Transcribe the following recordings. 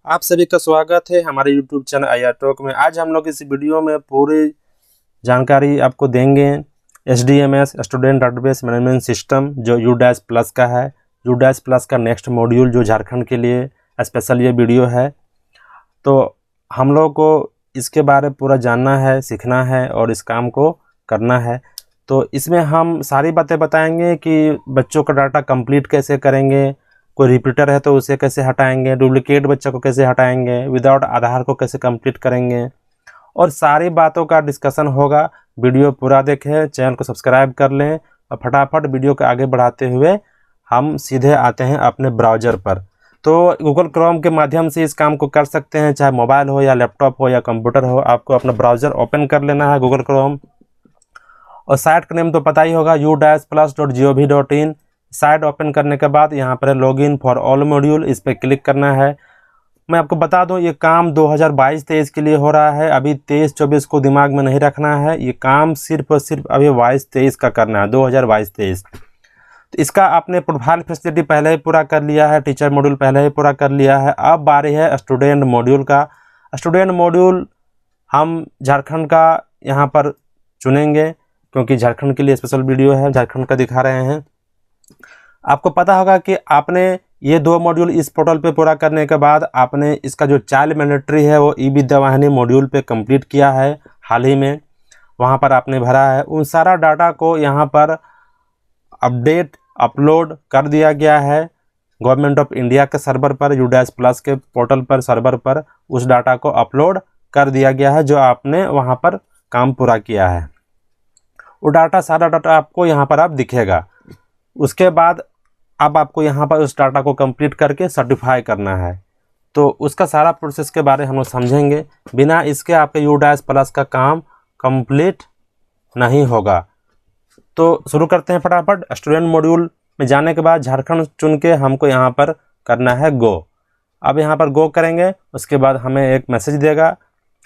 आप सभी का स्वागत है हमारे YouTube चैनल IR टॉक में। आज हम लोग इस वीडियो में पूरी जानकारी आपको देंगे SDMS student database management system जो U-Plus का है। U-Plus का नेक्स्ट मॉड्यूल जो झारखंड के लिए स्पेशल ये वीडियो है। तो हम लोग को इसके बारे में पूरा जानना है, सीखना है और इस काम को करना है। तो इसमें हम सारी बातें बताएंगे कि बच्चों का डाटा कंप्लीट कैसे करेंगे, कोई रिपीटर है तो उसे कैसे हटाएंगे, डुप्लीकेट बच्चा को कैसे हटाएंगे, विदाउट आधार को कैसे कंप्लीट करेंगे, और सारी बातों का डिस्कशन होगा। वीडियो पूरा देखें, चैनल को सब्सक्राइब कर लें और फटाफट वीडियो को आगे बढ़ाते हुए हम सीधे आते हैं अपने ब्राउज़र पर। तो गूगल क्रोम के माध्यम से इस काम को कर सकते हैं, चाहे मोबाइल हो या लैपटॉप हो या कंप्यूटर हो। आपको अपना ब्राउज़र ओपन कर लेना है गूगल क्रोम, और साइट का नेम तो पता ही होगा u-plus.gov.in। साइट ओपन करने के बाद यहाँ पर लॉगिन फॉर ऑल मॉड्यूल, इस पर क्लिक करना है। मैं आपको बता दूं ये काम 2022-23 के लिए हो रहा है, अभी 23-24 को दिमाग में नहीं रखना है। ये काम सिर्फ और सिर्फ अभी 22-23 का करना है, 2022-23। तो इसका आपने प्रोफाइल फैसिलिटी पहले ही पूरा कर लिया है, टीचर मॉड्यूल पहले ही पूरा कर लिया है। अब बारी है स्टूडेंट मॉड्यूल का। स्टूडेंट मॉड्यूल हम झारखंड का यहाँ पर चुनेंगे क्योंकि झारखंड के लिए स्पेशल वीडियो है, झारखंड का दिखा रहे हैं। आपको पता होगा कि आपने ये 2 मॉड्यूल इस पोर्टल पे पूरा करने के बाद आपने इसका जो चाइल्ड मैंडेटरी है वो ई-विद्यावाहिनी मॉड्यूल पे कंप्लीट किया है हाल ही में, वहाँ पर आपने भरा है। उन सारा डाटा को यहाँ पर अपडेट अपलोड कर दिया गया है गवर्नमेंट ऑफ इंडिया के सर्वर पर, U-Plus के पोर्टल पर, सर्वर पर उस डाटा को अपलोड कर दिया गया है जो आपने वहाँ पर काम पूरा किया है। वो डाटा, सारा डाटा आपको यहाँ पर आप दिखेगा। उसके बाद अब आपको यहाँ पर उस डाटा को कंप्लीट करके सर्टिफाई करना है। तो उसका सारा प्रोसेस के बारे में हम लोग समझेंगे। बिना इसके आपके U-Plus का काम कंप्लीट नहीं होगा। तो शुरू करते हैं फटाफट। स्टूडेंट मॉड्यूल में जाने के बाद झारखंड चुन के हमको यहाँ पर करना है गो। अब यहाँ पर गो करेंगे, उसके बाद हमें एक मैसेज देगा,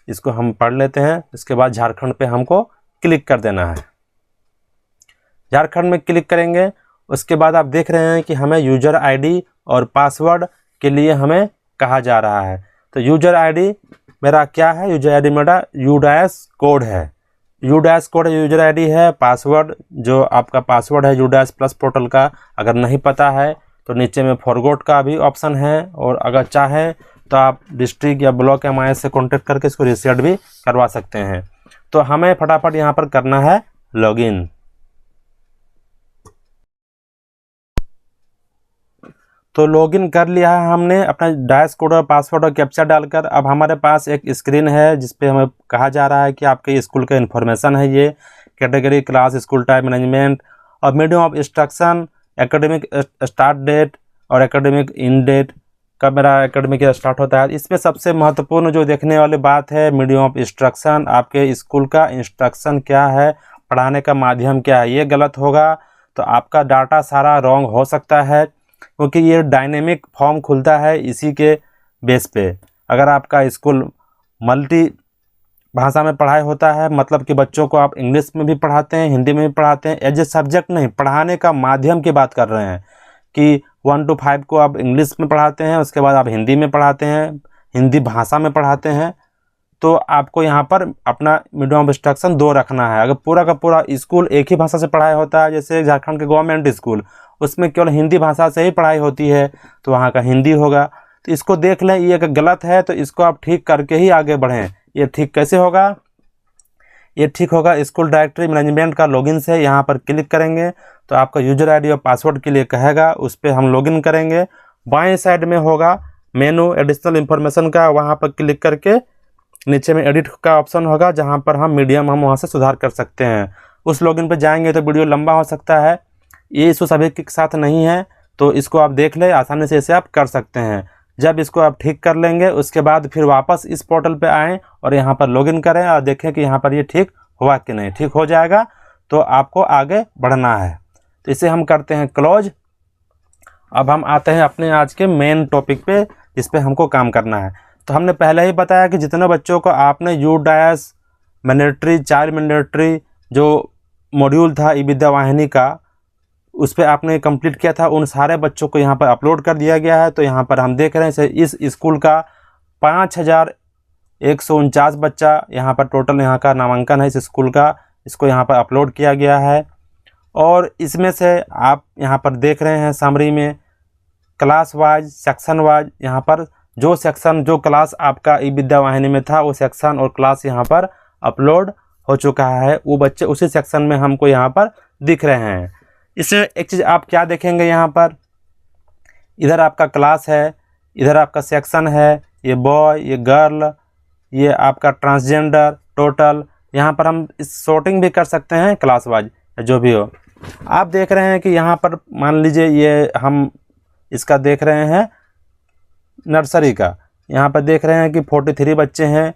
इसको हम पढ़ लेते हैं। इसके बाद झारखंड पे हमको क्लिक कर देना है। झारखंड में क्लिक करेंगे, उसके बाद आप देख रहे हैं कि हमें यूज़र आईडी और पासवर्ड के लिए हमें कहा जा रहा है। तो यूज़र आईडी मेरा क्या है? यूज़र आईडी मेरा U-Plus कोड है। U-Plus कोड यूज़र आईडी है। पासवर्ड जो आपका पासवर्ड है U-Plus पोर्टल का, अगर नहीं पता है तो नीचे में फॉरगॉट का भी ऑप्शन है, और अगर चाहें तो आप डिस्ट्रिक्ट या ब्लॉक MIS से कॉन्टेक्ट करके इसको रीसेट भी करवा सकते हैं। तो हमें फटाफट यहाँ पर करना है लॉगिन। तो लॉगिन कर लिया है हमने अपना डैश कोड और पासवर्ड और कैप्चा डालकर। अब हमारे पास एक स्क्रीन है जिस पे हमें कहा जा रहा है कि आपके स्कूल का इन्फॉर्मेशन है, ये category, class, school type, management और medium of instruction, academic start date और एकेडमिक इन डेट, कब मेरा एकेडमिक स्टार्ट होता है। इसमें सबसे महत्वपूर्ण जो देखने वाली बात है मीडियम ऑफ इंस्ट्रक्शन। आपके स्कूल का इंस्ट्रक्शन क्या है, पढ़ाने का माध्यम क्या है। ये गलत होगा तो आपका डाटा सारा रॉन्ग हो सकता है, क्योंकि ये डायनेमिक फॉर्म खुलता है इसी के बेस पे। अगर आपका स्कूल मल्टी भाषा में पढ़ाई होता है, मतलब कि बच्चों को आप इंग्लिश में भी पढ़ाते हैं, हिंदी में भी पढ़ाते हैं, एज ए सब्जेक्ट नहीं, पढ़ाने का माध्यम की बात कर रहे हैं कि 1 to 5 को आप इंग्लिश में पढ़ाते हैं, उसके बाद आप हिंदी में पढ़ाते हैं, हिंदी भाषा में पढ़ाते हैं, तो आपको यहाँ पर अपना मीडियम ऑफ इंस्ट्रक्शन 2 रखना है। अगर पूरा का पूरा स्कूल एक ही भाषा से पढ़ाई होता है, जैसे झारखंड के गवर्नमेंट स्कूल, उसमें केवल हिंदी भाषा से ही पढ़ाई होती है, तो वहाँ का हिंदी होगा। तो इसको देख लें, ये अगर गलत है तो इसको आप ठीक करके ही आगे बढ़ें। ये ठीक कैसे होगा? ये ठीक होगा स्कूल डायरेक्टरी मैनेजमेंट का लॉगिन से। यहाँ पर क्लिक करेंगे तो आपका यूजर आईडी और पासवर्ड के लिए कहेगा, उस पर हम लॉगिन करेंगे। बाएँ साइड में होगा मेनू एडिशनल इन्फॉर्मेशन का, वहाँ पर क्लिक करके नीचे में एडिट का ऑप्शन होगा, जहाँ पर हम मीडियम हम वहाँ से सुधार कर सकते हैं। उस लॉगिन पर जाएंगे तो वीडियो लंबा हो सकता है, ये इशू सभी के साथ नहीं है, तो इसको आप देख लें, आसानी से इसे आप कर सकते हैं। जब इसको आप ठीक कर लेंगे उसके बाद फिर वापस इस पोर्टल पे आएँ और यहाँ पर लॉगिन करें और देखें कि यहाँ पर ये ठीक हुआ कि नहीं। ठीक हो जाएगा तो आपको आगे बढ़ना है। तो इसे हम करते हैं क्लोज। अब हम आते हैं अपने आज के मेन टॉपिक पे, जिस पे हमको काम करना है। तो हमने पहले ही बताया कि जितने बच्चों को आपने U-Plus मैंडेटरी, चाइल्ड मैंडेटरी जो मॉड्यूल था ई-विद्यावाहिनी का, उस पर आपने कंप्लीट किया था, उन सारे बच्चों को यहाँ पर अपलोड कर दिया गया है। तो यहाँ पर हम देख रहे हैं इस स्कूल का 5149 बच्चा यहाँ पर टोटल यहाँ का नामांकन है इस स्कूल का, इसको यहाँ पर अपलोड किया गया है। और इसमें से आप यहाँ पर देख रहे हैं समरी में क्लास वाइज, सेक्शन वाइज, यहाँ पर जो सेक्शन जो क्लास आपका ई विद्या वाहिनी में था वो सेक्शन और क्लास यहाँ पर अपलोड हो चुका है, वो बच्चे उसी सेक्शन में हमको यहाँ पर दिख रहे हैं। इससे एक चीज़ आप क्या देखेंगे, यहाँ पर इधर आपका क्लास है, इधर आपका सेक्शन है, ये बॉय, ये गर्ल, ये आपका ट्रांसजेंडर, टोटल। यहाँ पर हम इस सॉर्टिंग भी कर सकते हैं क्लास वाइज, जो भी हो। आप देख रहे हैं कि यहाँ पर मान लीजिए ये हम इसका देख रहे हैं नर्सरी का, यहाँ पर देख रहे हैं कि 43 बच्चे हैं,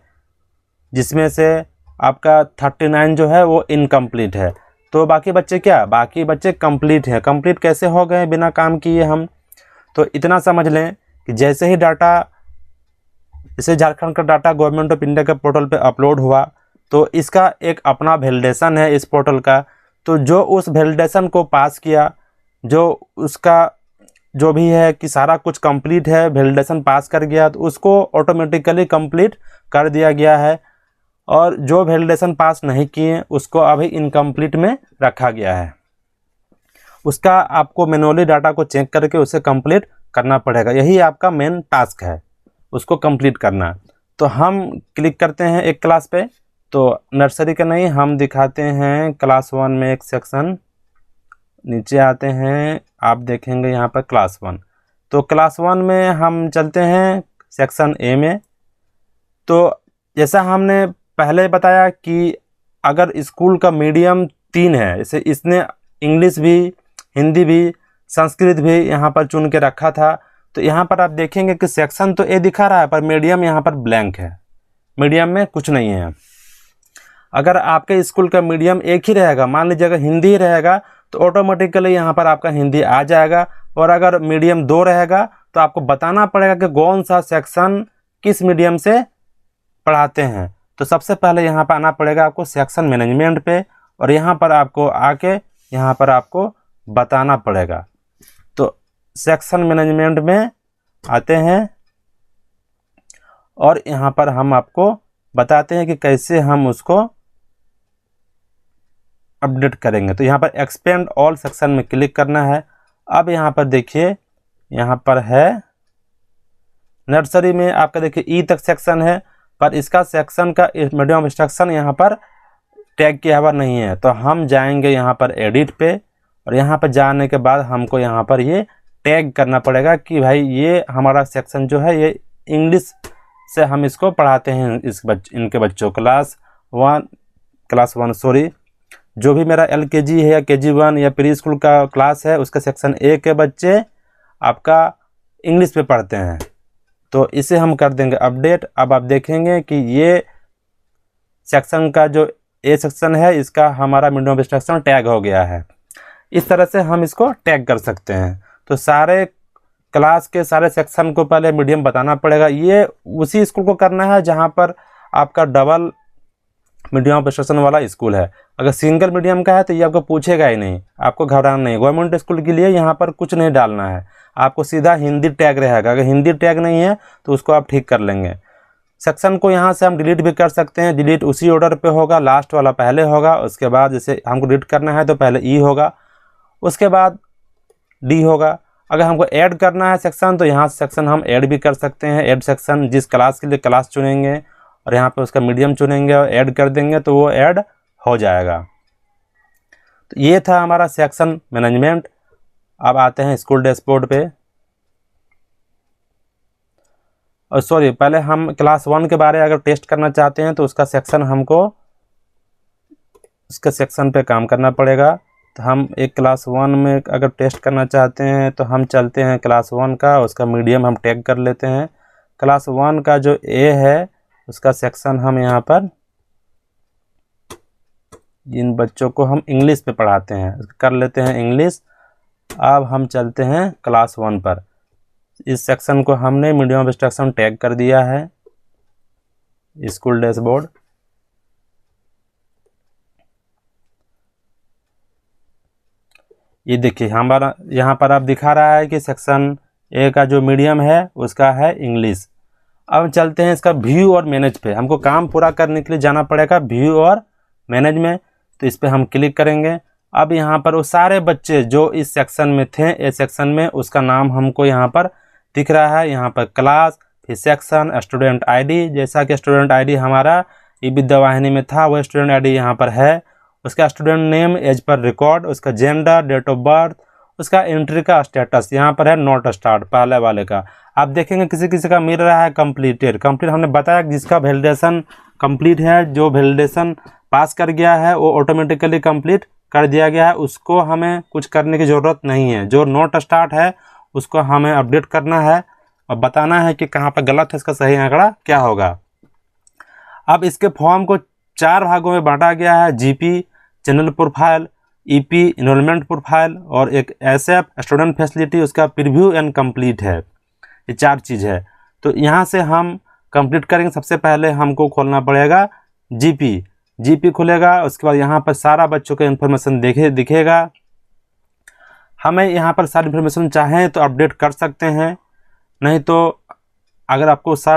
जिसमें से आपका 39 जो है वो इनकम्प्लीट है। तो बाकी बच्चे क्या, बाकी बच्चे कंप्लीट हैं। कंप्लीट कैसे हो गए बिना काम किए हम? तो इतना समझ लें कि जैसे ही डाटा, जैसे झारखंड का डाटा गवर्नमेंट ऑफ इंडिया के पोर्टल पे अपलोड हुआ, तो इसका एक अपना वैलिडेशन है इस पोर्टल का। तो जो उस वैलिडेशन को पास किया, जो उसका जो भी है कि सारा कुछ कंप्लीट है, वैलिडेशन पास कर गया, तो उसको ऑटोमेटिकली कंप्लीट कर दिया गया है। और जो वैलिडेशन पास नहीं किए उसको अभी इनकम्प्लीट में रखा गया है। उसका आपको मैनुअली डाटा को चेक करके उसे कंप्लीट करना पड़ेगा। यही आपका मेन टास्क है, उसको कंप्लीट करना। तो हम क्लिक करते हैं एक क्लास पे, तो नर्सरी का नहीं, हम दिखाते हैं क्लास 1 में एक सेक्शन। नीचे आते हैं, आप देखेंगे यहाँ पर क्लास 1। तो क्लास 1 में हम चलते हैं सेक्शन ए में। तो जैसा हमने पहले बताया कि अगर स्कूल का मीडियम 3 है, जैसे इसने इंग्लिश भी, हिंदी भी, संस्कृत भी यहाँ पर चुन के रखा था, तो यहाँ पर आप देखेंगे कि सेक्शन तो ए दिखा रहा है पर मीडियम यहाँ पर ब्लैंक है, मीडियम में कुछ नहीं है। अगर आपके स्कूल का मीडियम एक ही रहेगा, मान लीजिए अगर हिंदी ही रहेगा, तो ऑटोमेटिकली यहाँ पर आपका हिंदी आ जाएगा। और अगर मीडियम 2 रहेगा तो आपको बताना पड़ेगा कि कौन सा सेक्शन किस मीडियम से पढ़ाते हैं। तो सबसे पहले यहाँ पर आना पड़ेगा आपको सेक्शन मैनेजमेंट पे, और यहाँ पर आपको आके यहाँ पर आपको बताना पड़ेगा। तो सेक्शन मैनेजमेंट में आते हैं और यहाँ पर हम आपको बताते हैं कि कैसे हम उसको अपडेट करेंगे। तो यहाँ पर एक्सपेंड ऑल सेक्शन में क्लिक करना है। अब यहाँ पर देखिए, यहाँ पर है नर्सरी में आपका देखिए ई तक सेक्शन है, पर इसका सेक्शन का मीडियम इंस्ट्रक्शन यहाँ पर टैग किया हुआ नहीं है। तो हम जाएंगे यहाँ पर एडिट पे, और यहाँ पर जाने के बाद हमको यहाँ पर ये टैग करना पड़ेगा कि भाई ये हमारा सेक्शन जो है ये इंग्लिश से हम इसको पढ़ाते हैं, इनके बच्चों क्लास 1 सॉरी, जो भी मेरा LKG है या KG1 या प्री स्कूल का क्लास है, उसका सेक्शन ए के बच्चे आपका इंग्लिश पे पढ़ते हैं। तो इसे हम कर देंगे अपडेट। अब आप देखेंगे कि ये सेक्शन का जो ए सेक्शन है, इसका हमारा मीडियम इंस्ट्रक्शन टैग हो गया है। इस तरह से हम इसको टैग कर सकते हैं। तो सारे क्लास के सारे सेक्शन को पहले मीडियम बताना पड़ेगा। ये उसी स्कूल को करना है जहाँ पर आपका डबल मीडियम ऑफ इंस्ट्रक्शन वाला स्कूल है। अगर सिंगल मीडियम का है तो ये आपको पूछेगा ही नहीं, आपको घबराना नहीं। गवर्नमेंट स्कूल के लिए यहाँ पर कुछ नहीं डालना है, आपको सीधा हिंदी टैग रहेगा। अगर हिंदी टैग नहीं है तो उसको आप ठीक कर लेंगे। सेक्शन को यहाँ से हम डिलीट भी कर सकते हैं। डिलीट उसी ऑर्डर पे होगा, लास्ट वाला पहले होगा, उसके बाद जैसे हमको डिलीट करना है तो पहले ई होगा, उसके बाद डी होगा। अगर हमको ऐड करना है सेक्शन तो यहाँ से सेक्शन हम ऐड भी कर सकते हैं। ऐड सेक्शन, जिस क्लास के लिए क्लास चुनेंगे और यहाँ पे उसका मीडियम चुनेंगे और ऐड कर देंगे तो वो ऐड हो जाएगा। तो ये था हमारा सेक्शन मैनेजमेंट। अब आते हैं स्कूल डैशबोर्ड पे। और सॉरी, पहले हम क्लास 1 के बारे में अगर टेस्ट करना चाहते हैं तो उसका सेक्शन हमको उसके सेक्शन पे काम करना पड़ेगा। तो हम एक क्लास 1 में अगर टेस्ट करना चाहते हैं तो हम चलते हैं क्लास 1 का, उसका मीडियम हम टैग कर लेते हैं। क्लास 1 का जो ए है उसका सेक्शन हम यहाँ पर जिन बच्चों को हम इंग्लिश पे पढ़ाते हैं कर लेते हैं इंग्लिश। अब हम चलते हैं क्लास 1 पर। इस सेक्शन को हमने मीडियम ऑफ इंस्ट्रक्शन टैग कर दिया है, स्कूल डैशबोर्ड। ये देखिए हमारा यहाँ पर आप दिखा रहा है कि सेक्शन ए का जो मीडियम है उसका है इंग्लिश। अब चलते हैं इसका व्यू और मैनेज पे। हमको काम पूरा करने के लिए जाना पड़ेगा व्यू और मैनेज में, तो इस पर हम क्लिक करेंगे। अब यहाँ पर वो सारे बच्चे जो इस सेक्शन में थे, ए सेक्शन में, उसका नाम हमको यहाँ पर दिख रहा है। यहाँ पर क्लास, फिर सेक्शन, स्टूडेंट आईडी, जैसा कि स्टूडेंट आईडी हमारा ई विद्यावाहिनी में था वो स्टूडेंट आईडी यहाँ पर है। उसका student name as per record, उसका जेंडर, डेट ऑफ बर्थ, उसका एंट्री का स्टेटस यहाँ पर है नॉट स्टार्ट, पहले वाले का। आप देखेंगे किसी किसी का मिल रहा है कंप्लीटेड। कंप्लीट हमने बताया जिसका वैलिडेशन कंप्लीट है, जो वैलिडेशन पास कर गया है वो ऑटोमेटिकली कंप्लीट कर दिया गया है, उसको हमें कुछ करने की ज़रूरत नहीं है। जो नॉट स्टार्ट है उसको हमें अपडेट करना है और बताना है कि कहाँ पर गलत है, इसका सही आंकड़ा क्या होगा। अब इसके फॉर्म को 4 भागों में बांटा गया है, GP, general profile, EP, enrolment profile, और एक एसएफ, स्टूडेंट फैसिलिटी, उसका प्रीव्यू एंड कंप्लीट है। ये 4 चीज़ है। तो यहाँ से हम कंप्लीट करेंगे। सबसे पहले हमको खोलना पड़ेगा जीपी। जीपी खुलेगा, उसके बाद यहाँ पर सारा बच्चों का इन्फॉर्मेशन दिखेगा। हमें यहाँ पर सारी इन्फॉर्मेशन चाहें तो अपडेट कर सकते हैं, नहीं तो अगर आपको सब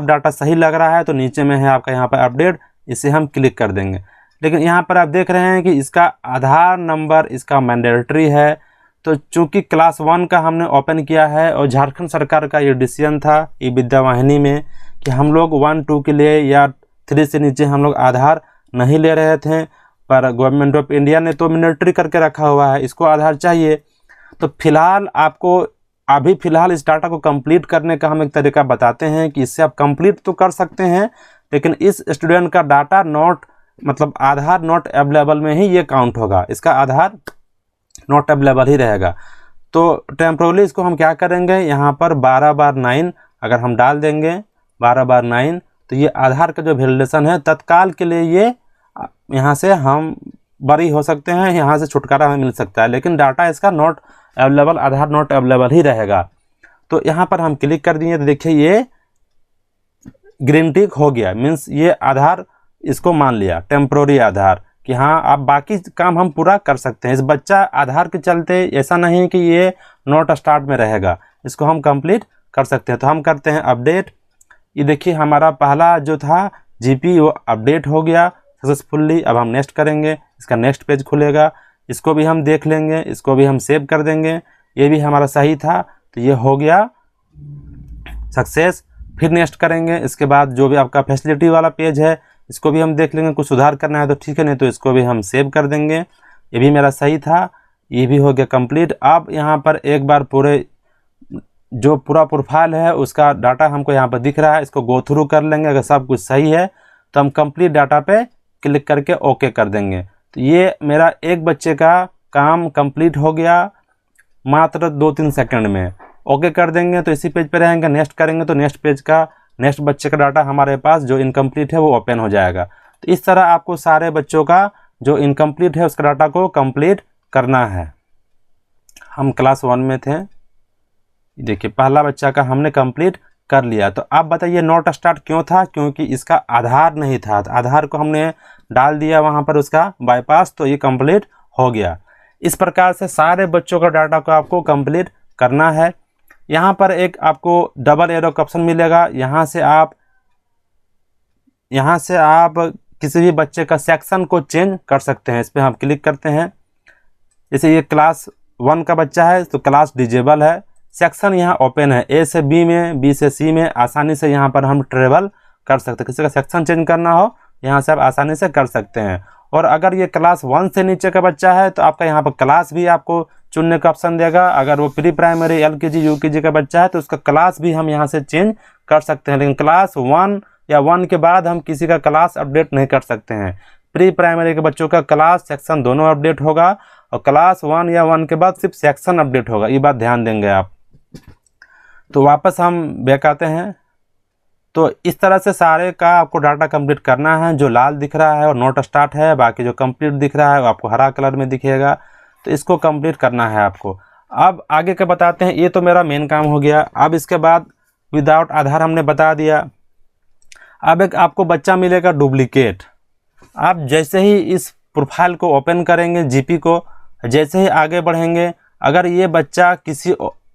डाटा सही लग रहा है तो नीचे में है आपका यहाँ पर अपडेट, इसे हम क्लिक कर देंगे। लेकिन यहाँ पर आप देख रहे हैं कि इसका आधार नंबर इसका मैंडेटरी है। तो चूँकि क्लास 1 का हमने ओपन किया है और झारखंड सरकार का ये डिसीजन था ई विद्यावाहिनी में कि हम लोग 1, 2 के लिए या 3 से नीचे हम लोग आधार नहीं ले रहे थे, पर गवर्नमेंट ऑफ इंडिया ने तो मैंडेटरी करके रखा हुआ है, इसको आधार चाहिए। तो फिलहाल आपको अभी फ़िलहाल इस डाटा को कंप्लीट करने का हम एक तरीका बताते हैं कि इससे आप कंप्लीट तो कर सकते हैं, लेकिन इस स्टूडेंट का डाटा आधार नॉट अवेलेबल में ही ये काउंट होगा, इसका आधार नॉट अवेलेबल ही रहेगा। तो टेम्पोरली इसको हम क्या करेंगे, यहाँ पर 12 बार 9 अगर हम डाल देंगे 12 बार 9, तो ये आधार का जो वैलिडेशन है तत्काल के लिए ये यहाँ से हम बरी हो सकते हैं, यहाँ से छुटकारा हमें मिल सकता है, लेकिन डाटा इसका not available, Aadhaar not available ही रहेगा। तो यहाँ पर हम क्लिक कर दिए तो देखिए ये ग्रीन टिक हो गया, मीन्स ये आधार इसको मान लिया टेम्प्रोरी आधार कि हाँ आप बाकी काम हम पूरा कर सकते हैं। इस बच्चा आधार के चलते ऐसा नहीं कि ये नॉट स्टार्ट में रहेगा, इसको हम कंप्लीट कर सकते हैं। तो हम करते हैं अपडेट। ये देखिए हमारा पहला जो था जीपी वो अपडेट हो गया सक्सेसफुल्ली। अब हम नेक्स्ट करेंगे, इसका नेक्स्ट पेज खुलेगा, इसको भी हम देख लेंगे, इसको भी हम सेव कर देंगे। ये भी हमारा सही था तो ये हो गया सक्सेस। फिर नेक्स्ट करेंगे, इसके बाद जो भी आपका फैसिलिटी वाला पेज है इसको भी हम देख लेंगे, कुछ सुधार करना है तो ठीक है, नहीं तो इसको भी हम सेव कर देंगे। ये भी मेरा सही था, ये भी हो गया कंप्लीट। अब यहाँ पर एक बार पूरे जो पूरा प्रोफाइल है उसका डाटा हमको यहाँ पर दिख रहा है, इसको गो थ्रू कर लेंगे। अगर सब कुछ सही है तो हम कंप्लीट डाटा पे क्लिक करके ओके कर देंगे। तो ये मेरा एक बच्चे का काम कंप्लीट हो गया मात्र 2-3 सेकंड में। ओके कर देंगे तो इसी पेज पे रहेंगे। नेक्स्ट करेंगे तो नेक्स्ट पेज का नेक्स्ट बच्चे का डाटा हमारे पास जो इनकम्प्लीट है वो ओपन हो जाएगा। तो इस तरह आपको सारे बच्चों का जो इनकम्प्लीट है उसका डाटा को कंप्लीट करना है। हम क्लास 1 में थे, देखिए पहला बच्चा का हमने कंप्लीट कर लिया। तो आप बताइए नॉट स्टार्ट क्यों था, क्योंकि इसका आधार नहीं था। तो आधार को हमने डाल दिया वहाँ पर उसका बाईपास, तो ये कंप्लीट हो गया। इस प्रकार से सारे बच्चों का डाटा को आपको कंप्लीट करना है। यहाँ पर एक आपको डबल एरो का ऑप्शन मिलेगा, यहाँ से आप किसी भी बच्चे का सेक्शन को चेंज कर सकते हैं। इस पर हम क्लिक करते हैं। जैसे ये क्लास 1 का बच्चा है तो क्लास डिजेबल है, सेक्शन यहाँ ओपन है, ए से बी में, बी से सी में आसानी से यहाँ पर हम ट्रेवल कर सकते हैं। किसी का सेक्शन चेंज करना हो यहाँ से आप आसानी से कर सकते हैं। और अगर ये क्लास 1 से नीचे का बच्चा है तो आपका यहाँ पर क्लास भी आपको चुनने का ऑप्शन देगा। अगर वो प्री प्राइमरी LKG UKG का बच्चा है तो उसका क्लास भी हम यहाँ से चेंज कर सकते हैं, लेकिन क्लास 1 या 1 के बाद हम किसी का क्लास अपडेट नहीं कर सकते हैं। प्री प्राइमरी के बच्चों का क्लास सेक्शन दोनों अपडेट होगा और क्लास 1 या 1 के बाद सिर्फ सेक्शन अपडेट होगा, ये बात ध्यान देंगे आप। तो वापस हम बैक आते हैं। तो इस तरह से सारे का आपको डाटा कंप्लीट करना है। जो लाल दिख रहा है और नॉट स्टार्ट है, बाकी जो कंप्लीट दिख रहा है वो आपको हरा कलर में दिखेगा। तो इसको कंप्लीट करना है आपको। अब आगे का बताते हैं। ये तो मेरा मेन काम हो गया। अब इसके बाद विदाउट आधार हमने बता दिया। अब एक आपको बच्चा मिलेगा डुप्लीकेट। आप जैसे ही इस प्रोफाइल को ओपन करेंगे जीपी को, जैसे ही आगे बढ़ेंगे, अगर ये बच्चा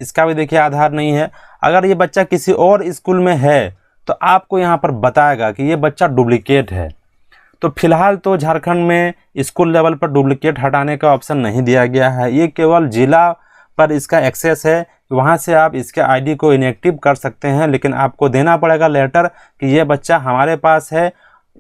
इसका भी देखिए आधार नहीं है, अगर ये बच्चा किसी और स्कूल में है तो आपको यहाँ पर बताएगा कि ये बच्चा डुप्लीकेट है। तो फिलहाल तो झारखंड में स्कूल लेवल पर डुप्लीकेट हटाने का ऑप्शन नहीं दिया गया है, ये केवल जिला पर इसका एक्सेस है, वहाँ से आप इसके आईडी को इनएक्टिव कर सकते हैं, लेकिन आपको देना पड़ेगा लेटर कि ये बच्चा हमारे पास है।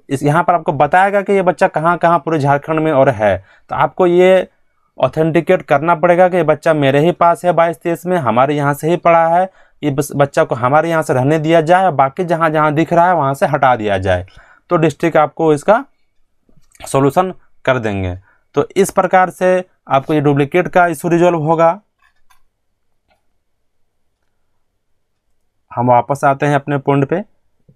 इस यहाँ पर आपको बताएगा कि ये बच्चा कहाँ कहाँ पूरे झारखंड में और है, तो आपको ये ऑथेंटिकेट करना पड़ेगा कि ये बच्चा मेरे ही पास है 22-23 में, हमारे यहाँ से ही पढ़ा है, ये बच्चा को हमारे यहाँ से रहने दिया जाए और बाकी जहाँ जहाँ दिख रहा है वहाँ से हटा दिया जाए, तो डिस्ट्रिक्ट आपको इसका सॉल्यूशन कर देंगे। तो इस प्रकार से आपको ये डुप्लीकेट का इशू रिजॉल्व होगा। हम वापस आते हैं अपने पॉइंट पे।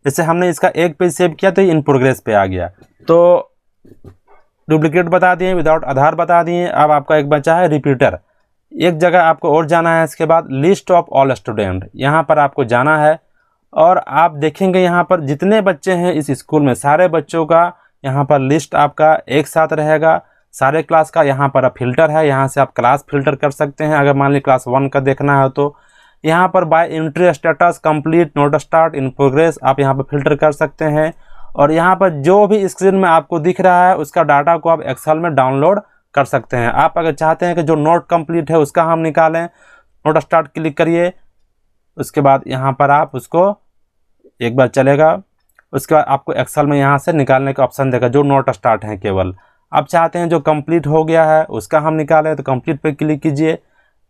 जैसे हमने इसका एक पेज सेव किया तो इन प्रोग्रेस पे आ गया, तो डुप्लीकेट बता दिए, विदाउट आधार बता दिए। अब आपका एक बचा है रिपीटर। एक जगह आपको और जाना है, इसके बाद लिस्ट ऑफ ऑल स्टूडेंट, यहाँ पर आपको जाना है और आप देखेंगे यहाँ पर जितने बच्चे हैं इस स्कूल में सारे बच्चों का यहाँ पर लिस्ट आपका एक साथ रहेगा, सारे क्लास का। यहाँ पर फिल्टर है, यहाँ से आप क्लास फिल्टर कर सकते हैं। अगर मान ली क्लास 1 का देखना है तो यहाँ पर by entry status complete not start in progress आप यहाँ पर फिल्टर कर सकते हैं। और यहाँ पर जो भी स्क्रीन में आपको दिख रहा है उसका डाटा को आप एक्सेल में डाउनलोड कर सकते हैं। आप अगर चाहते हैं कि जो नोट कंप्लीट है उसका हम निकालें, नोट स्टार्ट क्लिक करिए, उसके बाद यहाँ पर आप उसको एक बार चलेगा, उसके बाद आपको एक्सेल में यहाँ से निकालने का ऑप्शन देगा जो नोट स्टार्ट हैं केवल। आप चाहते हैं जो कंप्लीट हो गया है उसका हम निकालें तो कंप्लीट पे क्लिक कीजिए।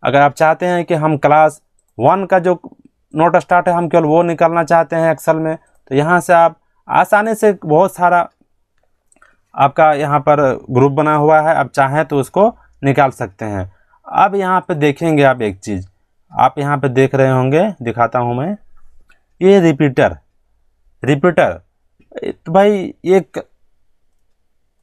अगर आप चाहते हैं कि हम क्लास 1 का जो नोट स्टार्ट है हम केवल वो निकालना चाहते हैं एक्सेल में, तो यहाँ से आप आसानी से बहुत सारा आपका यहाँ पर ग्रुप बना हुआ है, आप चाहें तो उसको निकाल सकते हैं। अब यहाँ पे देखेंगे आप एक चीज़, आप यहाँ पे देख रहे होंगे, दिखाता हूँ मैं, ये रिपीटर। तो भाई एक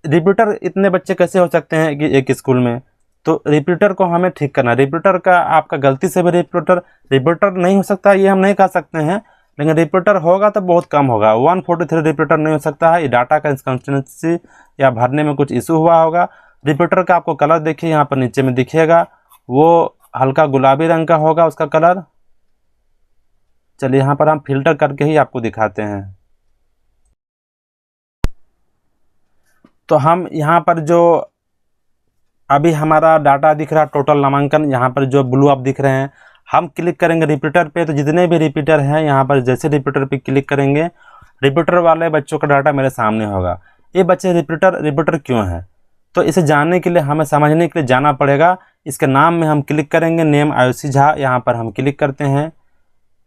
रिपीटर इतने बच्चे कैसे हो सकते हैं कि एक स्कूल में, तो रिपीटर को हमें ठीक करना। रिपीटर का आपका गलती से भी रिपीटर नहीं हो सकता, ये हम नहीं कह सकते हैं, लेकिन रिपीटर होगा तो बहुत कम होगा। 143 रिपीटर नहीं हो सकता है, ये डाटा का इनकंसिस्टेंसी या भरने में कुछ इशू हुआ होगा। रिपीटर का आपको कलर देखिए यहाँ पर नीचे में दिखेगा, वो हल्का गुलाबी रंग का होगा उसका कलर। चलिए यहाँ पर हम फिल्टर करके ही आपको दिखाते हैं। तो हम यहाँ पर जो अभी हमारा डाटा दिख रहा है टोटल नामांकन, यहाँ पर जो ब्लू आप दिख रहे हैं, हम क्लिक करेंगे रिपीटर पे, तो जितने भी रिपीटर हैं यहाँ पर जैसे रिपीटर पे क्लिक करेंगे रिपीटर वाले बच्चों का डाटा मेरे सामने होगा। ये बच्चे रिपीटर क्यों है, तो इसे जानने के लिए हमें समझने के लिए जाना पड़ेगा। इसके नाम में हम क्लिक करेंगे, नेम आयुषी झा, यहाँ पर हम क्लिक करते हैं।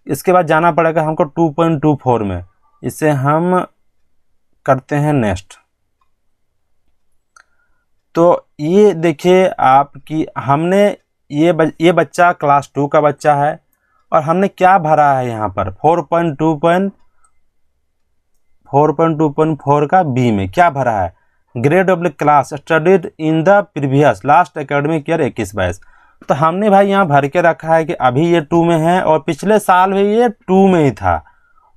इसके बाद जाना पड़ेगा हमको 2.24 में, इसे हम करते हैं नेक्स्ट। तो ये देखिए आपकी हमने ये बच्चा क्लास 2 का बच्चा है और हमने क्या भरा है यहाँ पर 4.2.4 का बी में क्या भरा है, grade of the class studied in the previous last academic year 21-22। तो हमने भाई यहाँ भर के रखा है कि अभी ये 2 में है और पिछले साल भी ये 2 में ही था,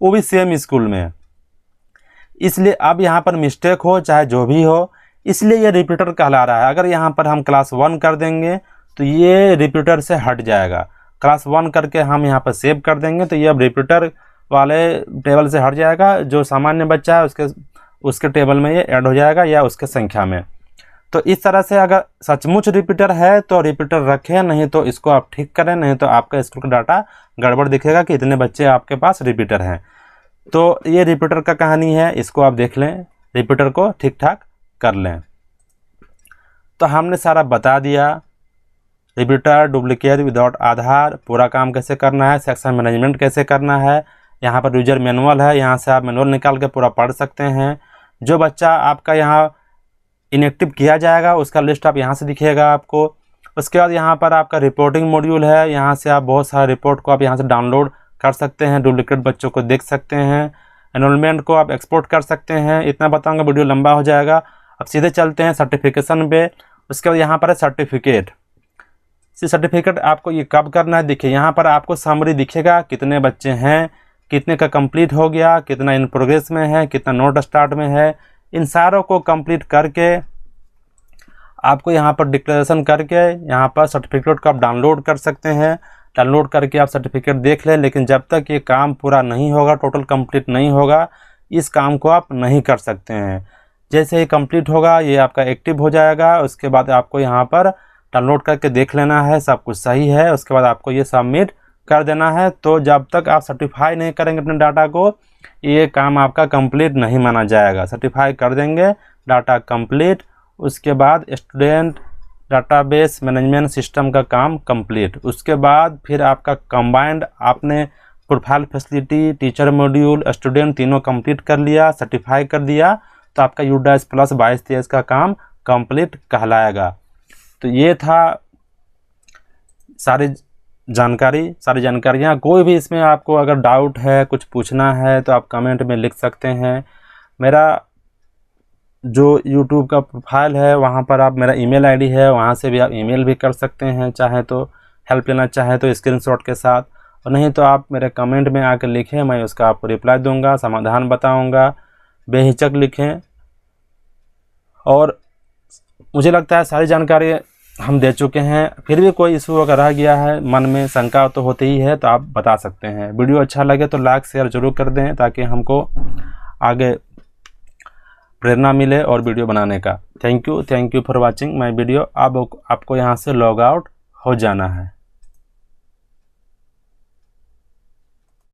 वो भी सेम स्कूल में। इसलिए अब यहाँ पर मिस्टेक हो चाहे जो भी हो, इसलिए ये रिपीटर कहला रहा है। अगर यहाँ पर हम क्लास 1 कर देंगे तो ये रिपीटर से हट जाएगा। क्लास 1 करके हम यहाँ पर सेव कर देंगे तो ये अब रिपीटर वाले टेबल से हट जाएगा, जो सामान्य बच्चा है उसके टेबल में ये ऐड हो जाएगा या उसके संख्या में। तो इस तरह से अगर सचमुच रिपीटर है तो रिपीटर रखें, नहीं तो इसको आप ठीक करें, नहीं तो आपका स्कूल का डाटा गड़बड़ दिखेगा कि इतने बच्चे आपके पास रिपीटर हैं। तो ये रिपीटर का कहानी है, इसको आप देख लें, रिपीटर को ठीक ठाक कर लें। तो हमने सारा बता दिया, रिपीटर, डुप्लीकेट, विदाउट आधार, पूरा काम कैसे करना है, सेक्शन मैनेजमेंट कैसे करना है। यहाँ पर यूजर मैनुअल है, यहाँ से आप मैनुअल निकाल के पूरा पढ़ सकते हैं। जो बच्चा आपका यहाँ इनएक्टिव किया जाएगा उसका लिस्ट आप यहाँ से दिखेगा आपको। उसके बाद यहाँ पर आपका रिपोर्टिंग मॉड्यूल है, यहाँ से आप बहुत सारे रिपोर्ट को आप यहाँ से डाउनलोड कर सकते हैं, डुप्लीकेट बच्चों को देख सकते हैं, एनरोलमेंट को आप एक्सपोर्ट कर सकते हैं। इतना बताऊँगा वीडियो लंबा हो जाएगा। अब सीधे चलते हैं सर्टिफिकेशन पे। उसके बाद यहाँ पर है सर्टिफिकेट। सर्टिफिकेट आपको ये कब करना है, देखिए यहाँ पर आपको समरी दिखेगा, कितने बच्चे हैं, कितने का कंप्लीट हो गया, कितना इन प्रोग्रेस में है, कितना नोट स्टार्ट में है। इन सारों को कंप्लीट करके आपको यहाँ पर डिक्लेरेशन करके यहाँ पर सर्टिफिकेट को आप डाउनलोड कर सकते हैं। डाउनलोड करके आप सर्टिफिकेट देख लें, लेकिन जब तक ये काम पूरा नहीं होगा, टोटल कंप्लीट नहीं होगा, इस काम को आप नहीं कर सकते हैं। जैसे ही कंप्लीट होगा ये आपका एक्टिव हो जाएगा, उसके बाद आपको यहाँ पर डाउनलोड करके देख लेना है सब कुछ सही है, उसके बाद आपको ये सबमिट कर देना है। तो जब तक आप सर्टिफाई नहीं करेंगे अपने डाटा को, ये काम आपका कंप्लीट नहीं माना जाएगा। सर्टिफाई कर देंगे, डाटा कंप्लीट, उसके बाद स्टूडेंट डाटाबेस मैनेजमेंट सिस्टम का काम कंप्लीट। उसके बाद फिर आपका कंबाइंड, आपने profile facility, teacher module, student तीनों कंप्लीट कर लिया, सर्टिफाई कर दिया, तो आपका UDAS प्लस 22-23 का काम कंप्लीट कहलाएगा। तो ये था सारी जानकारियाँ। कोई भी इसमें आपको अगर डाउट है, कुछ पूछना है, तो आप कमेंट में लिख सकते हैं। मेरा जो YouTube का प्रोफाइल है वहाँ पर आप, मेरा ईमेल आईडी है, वहाँ से भी आप ईमेल भी कर सकते हैं, चाहे तो हेल्प लेना चाहे तो स्क्रीनशॉट के साथ, और नहीं तो आप मेरे कमेंट में आकर लिखें, मैं उसका आपको रिप्लाई दूंगा, समाधान बताऊंगा। बेहिचक लिखें। और मुझे लगता है सारी जानकारी हम दे चुके हैं। फिर भी कोई इशू अगर रह गया है, मन में शंका तो होती ही है, तो आप बता सकते हैं। वीडियो अच्छा लगे तो लाइक शेयर ज़रूर कर दें, ताकि हमको आगे प्रेरणा मिले और वीडियो बनाने का। Thank you for watching my video. अब आपको यहाँ से लॉग आउट हो जाना है।